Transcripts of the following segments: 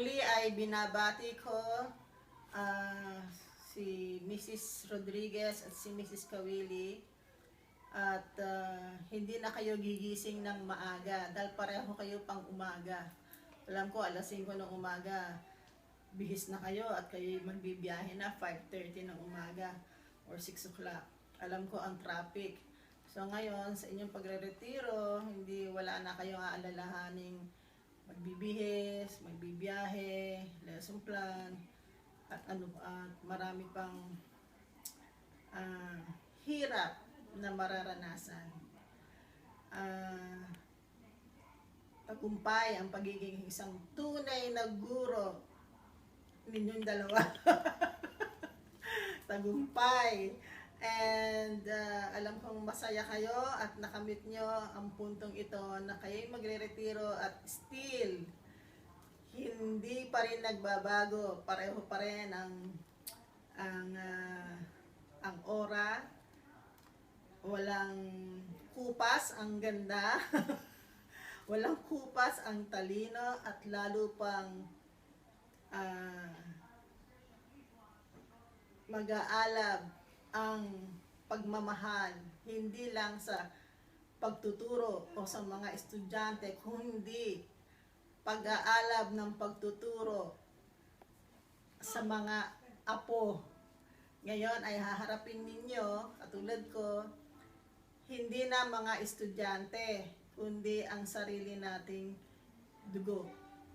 Muli ay binabati ko si Mrs. Rodriguez at si Mrs. Kawili at hindi na kayo gigising ng maaga dahil pareho kayo pang umaga. Alam ko alas 5 ng umaga bihis na kayo at kayo magbibiyahe na 5:30 ng umaga or 6 o'clock. Alam ko ang traffic. So ngayon sa inyong pagre-retiro, wala na kayong aalalahaning magbibihis, magbibiyahe, lesson plan, at marami pang hirap na mararanasan. Tagumpay ang pagiging isang tunay na guro ninyong dalawa. Tagumpay. And alam kong masaya kayo at nakamit nyo ang puntong ito na kayo'y magre-retiro at still hindi pa rin nagbabago. Pareho pa rin ang aura. Walang kupas ang ganda. Walang kupas ang talino at lalo pang mag-aalab ang pagmamahal, hindi lang sa pagtuturo o sa mga estudyante, kundi pag-aalab ng pagtuturo sa mga apo. Ngayon ay haharapin ninyo, katulad ko, hindi na mga estudyante, kundi ang sarili nating dugo,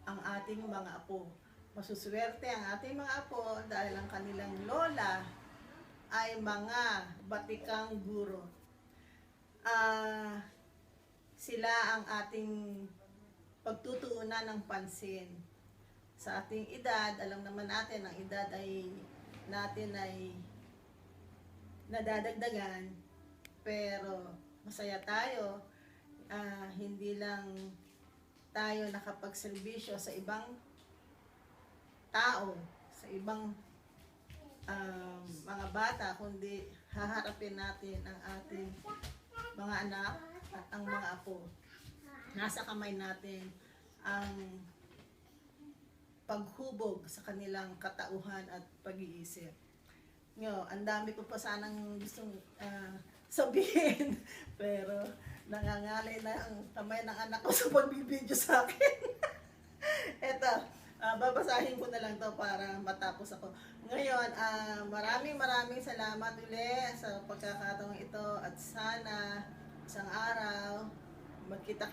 ang ating mga apo. Masuswerte ang ating mga apo dahil ang kanilang lola ay mga batikang guro. Sila ang ating pagtutuunan ng pansin. Sa ating edad, alam naman natin, ang edad natin ay nadadagdagan, pero masaya tayo. Hindi lang tayo nakapagserbisyo sa ibang tao, sa ibang mga bata, kundi haharapin natin ang ating mga anak at ang mga apo. Nasa kamay natin ang paghubog sa kanilang katauhan at pag-iisip. Ang dami ko pa sanang gustong sabihin, pero nangangalay na ang kamay ng anak ko sa pagbibideo sa akin. Eto, babasahin ko na lang to para matapos ako. Ngayon, maraming salamat ulit sa pagkakataong ito at sana isang araw magkita-kita